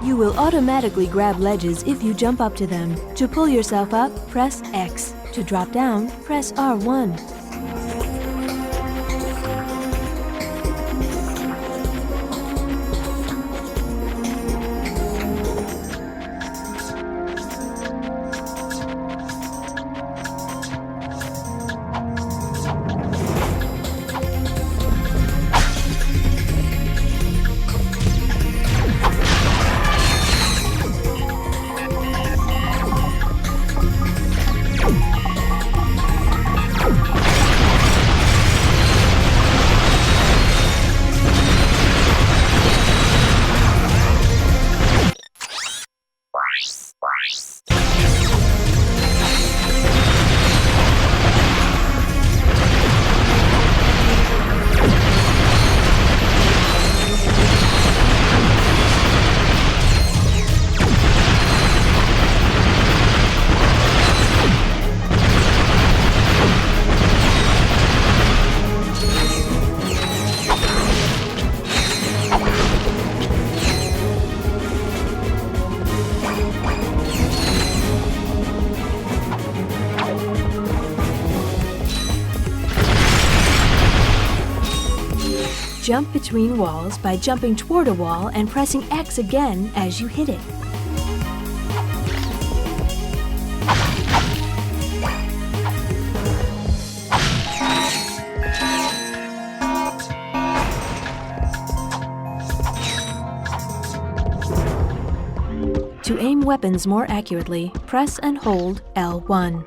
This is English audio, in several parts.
You will automatically grab ledges if you jump up to them. To pull yourself up, press X. To drop down, press R1. Jump between walls by jumping toward a wall and pressing X again as you hit it. To aim weapons more accurately, press and hold L1.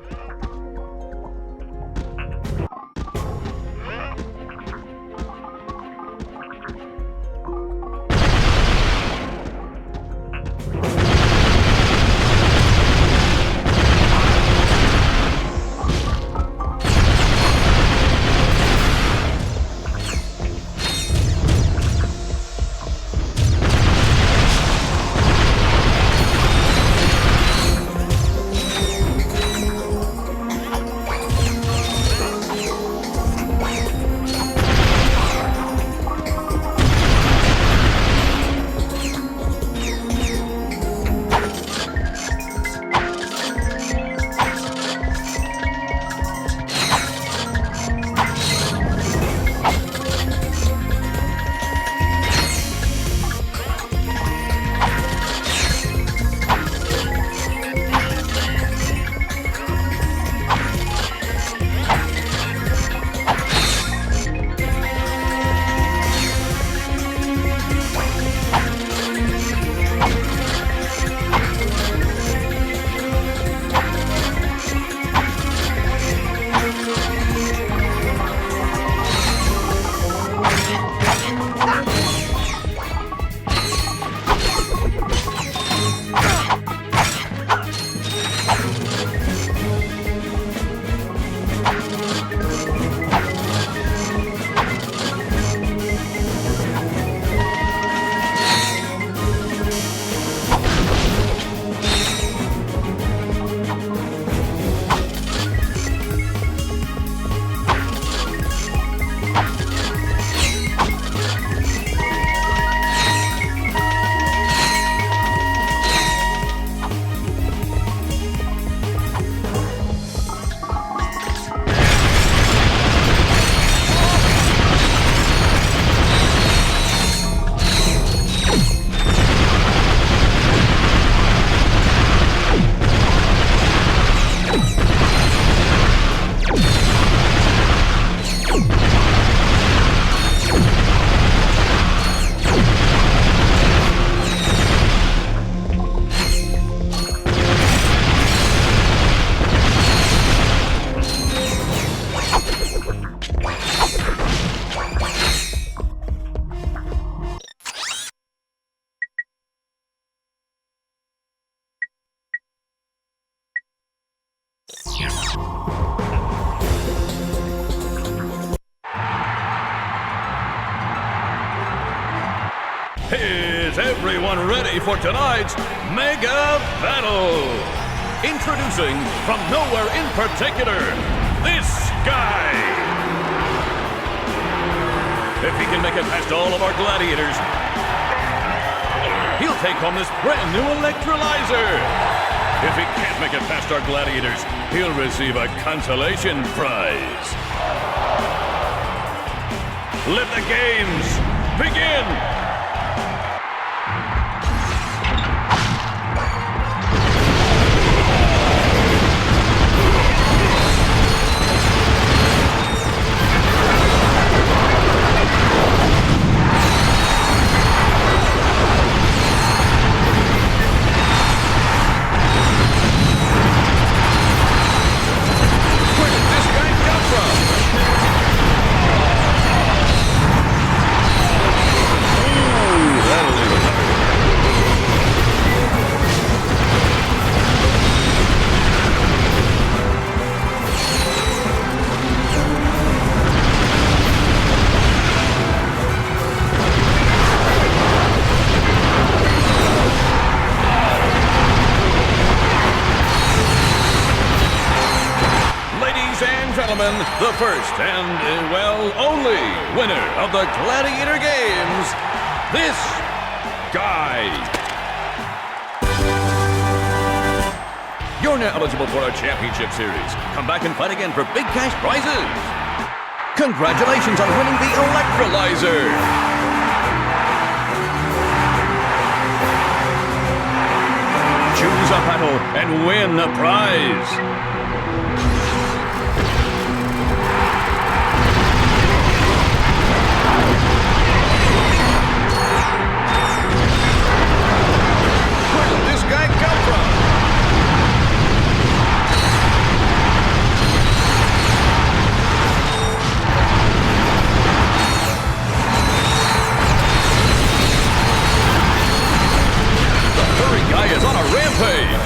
Is everyone ready for tonight's Mega Battle? Introducing from nowhere in particular, this guy. If he can make it past all of our gladiators, he'll take home this brand new electrolyzer. If he can't make it past our gladiators, he'll receive a consolation prize. Let the games begin! The first and, well, only winner of the Gladiator Games, this guy. You're now eligible for our championship series. Come back and fight again for big cash prizes. Congratulations on winning the electrolyzer. Choose a battle and win a prize. Is on a rampage.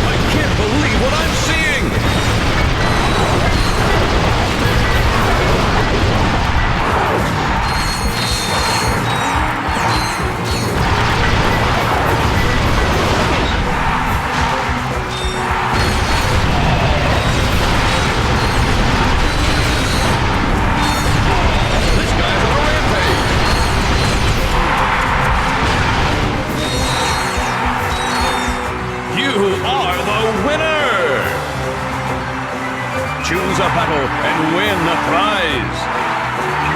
I can't believe what I'm seeing. Choose a battle and win a prize.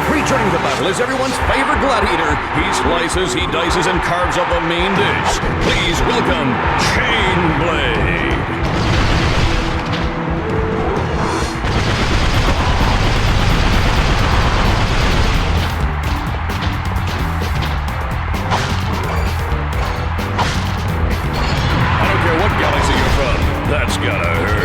Returning to battle is everyone's favorite gladiator. He slices, he dices, and carves up a mean dish. Please welcome Chainblade. I don't care what galaxy you're from, that's gotta hurt.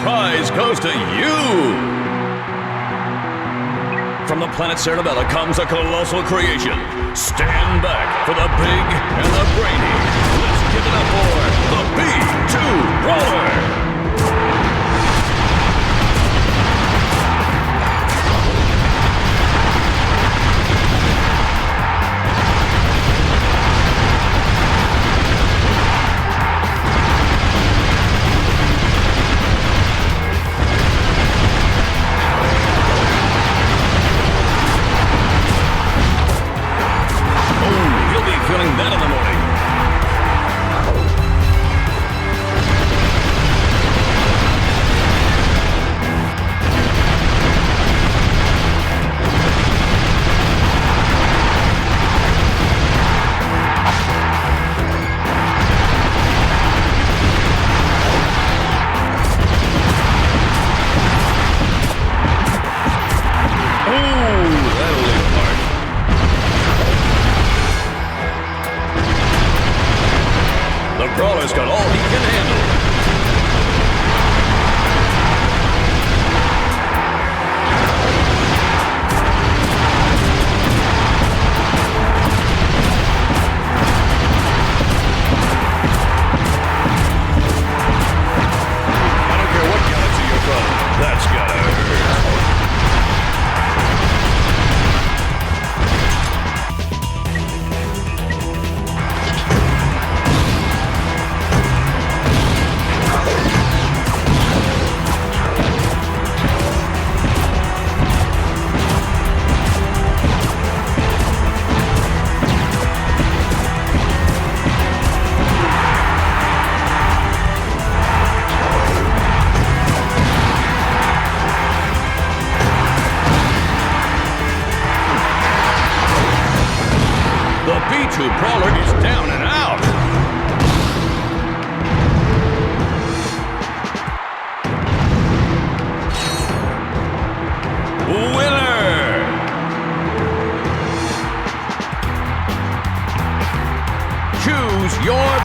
prize goes to you! From the planet Cerebella comes a colossal creation. Stand back for the big and the brainy. Let's give it up for the B2 Brawler! Feeling that in the morning. Brawler's got all he can handle. I don't care what galaxy you're from. That's gotta hurt. The B2 Brawler is down and out. Winner! Choose your...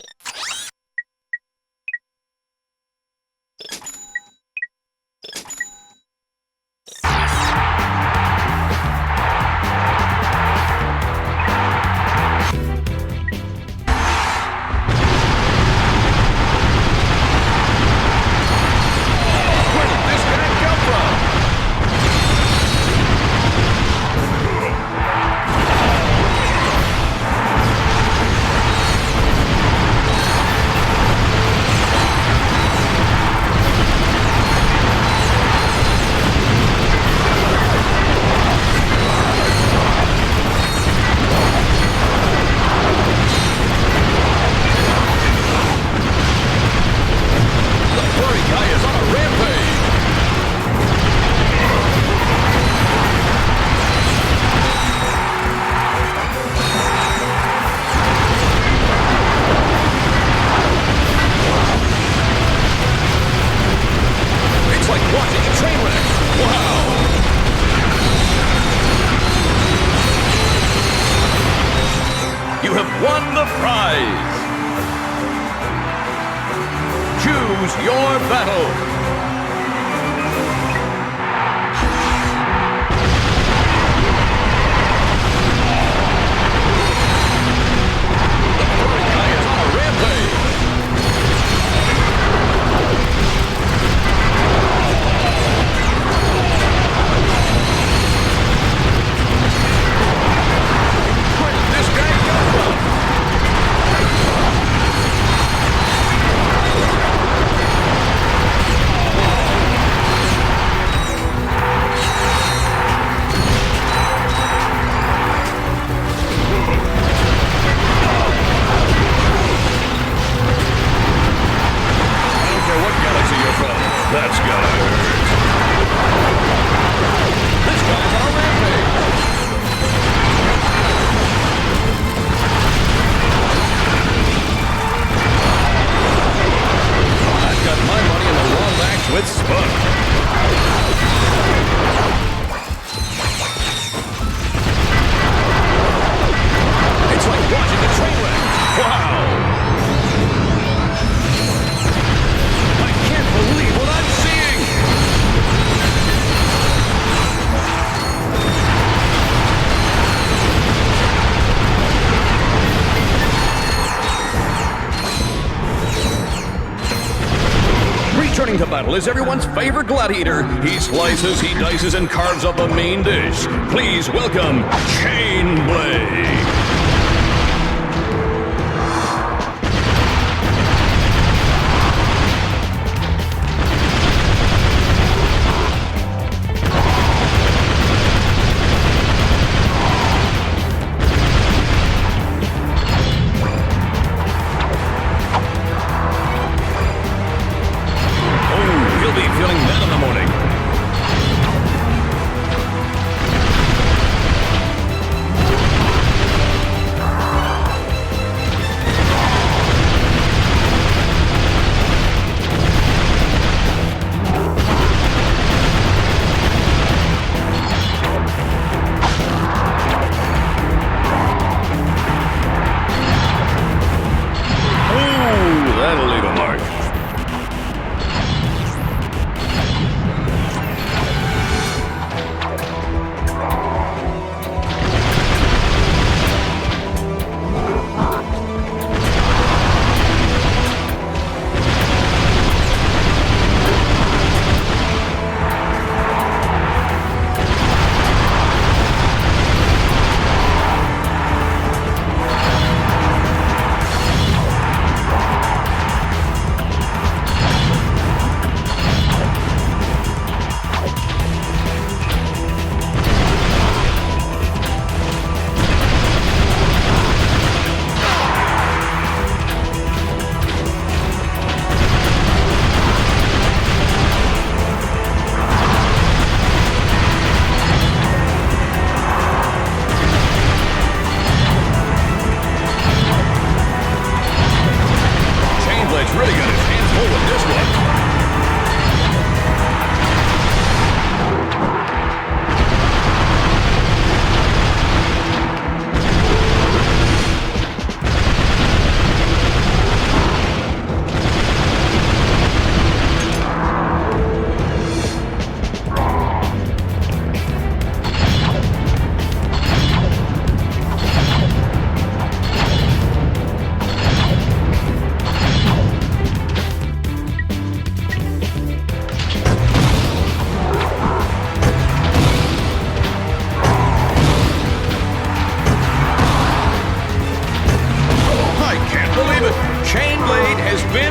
You have won the prize! Choose your battle! to battle is everyone's favorite gladiator. He slices, he dices, and carves up a mean dish. Please welcome Chainblade.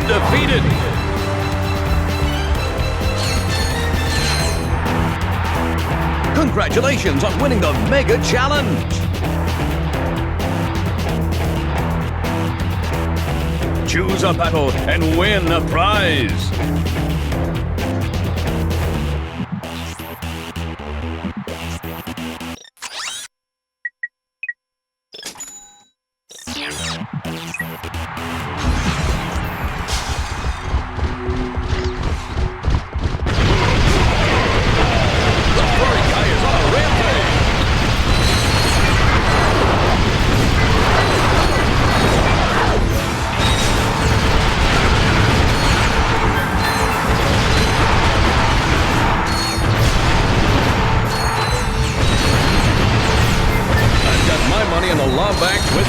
Defeated. Congratulations on winning the Mega Challenge. Choose a battle and win a prize. In the Lombax with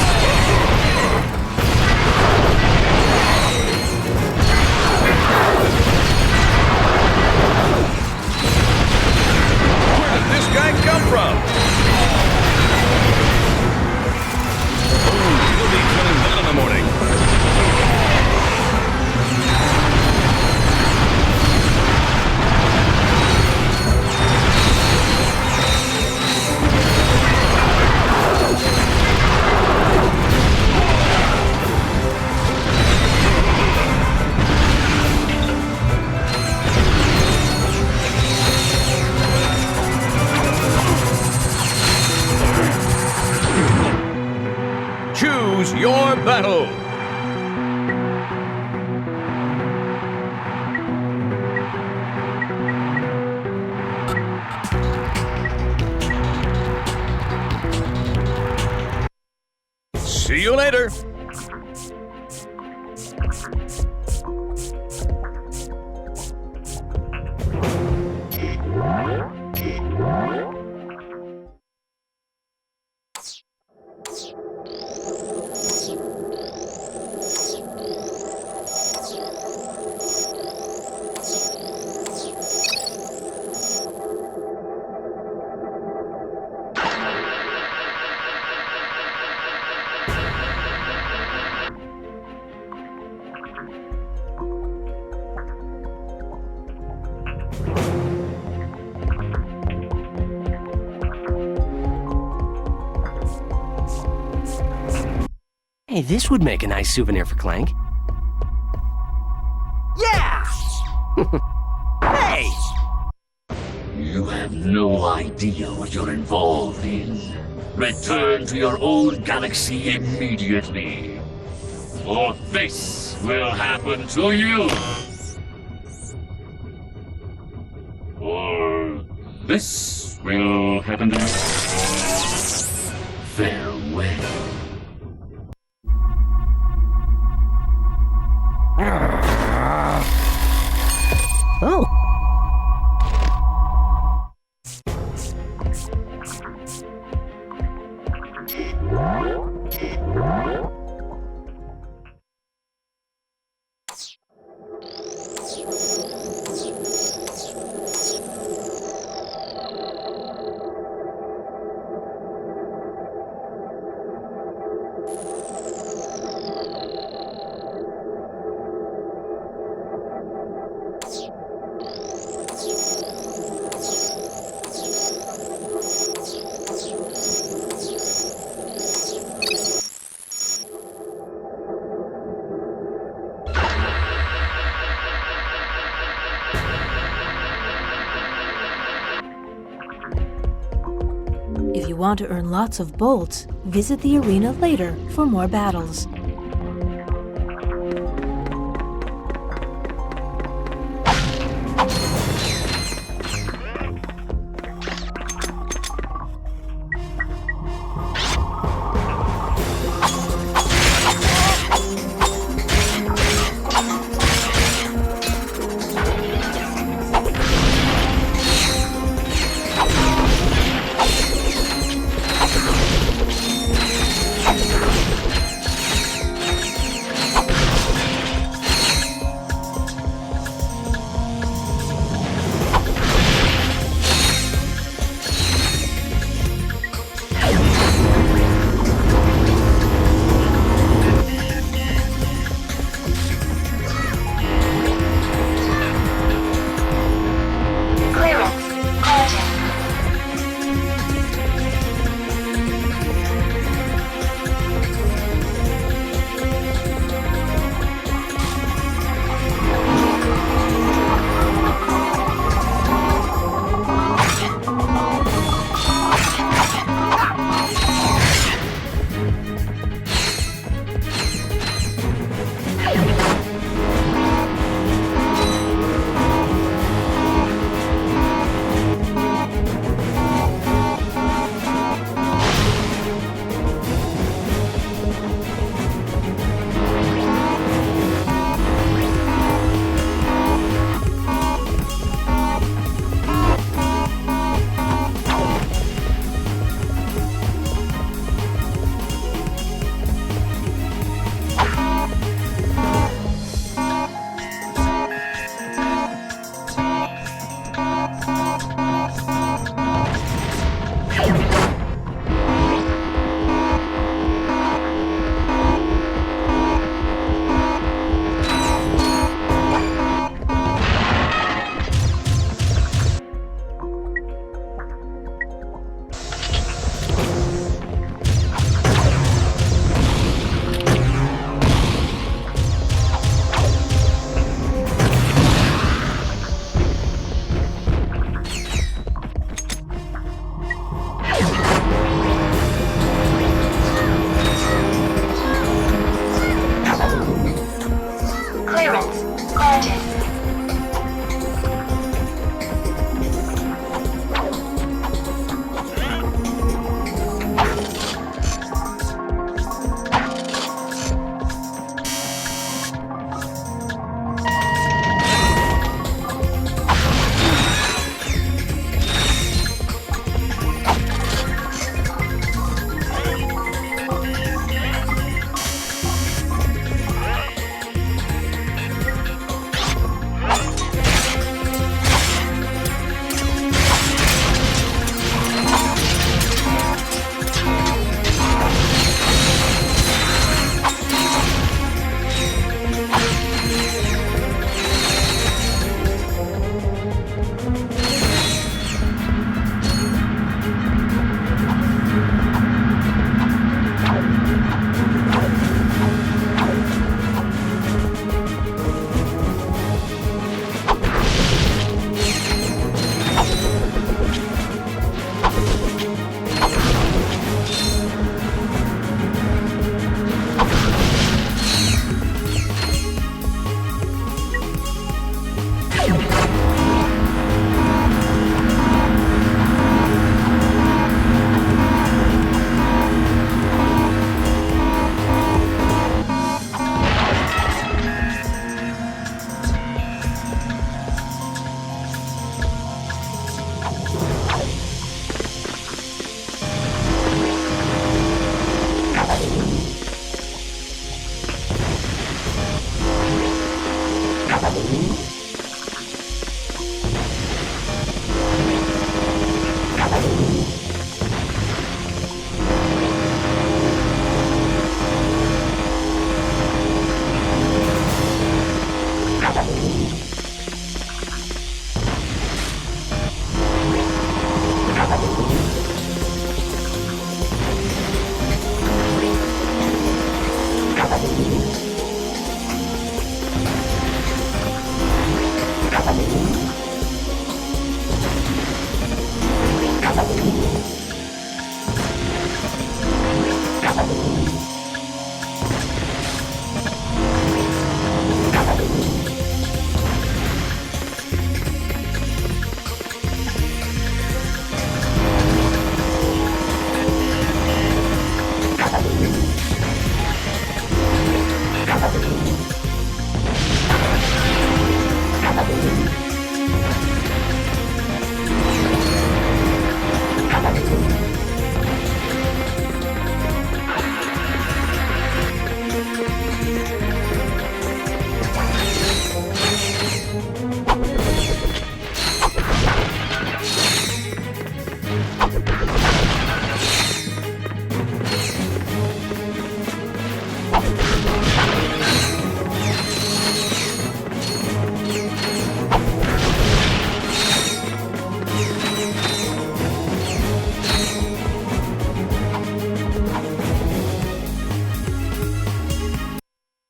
where did this guy come from? Oh, he'll be feeling that in the morning. Choose your battle. See you later. Hey, this would make a nice souvenir for Clank. Yeah! Hey! You have no idea what you're involved in. Return to your own galaxy immediately. Or this will happen to you. Or this will happen to you. Farewell. Oh! If you want to earn lots of bolts, visit the arena later for more battles.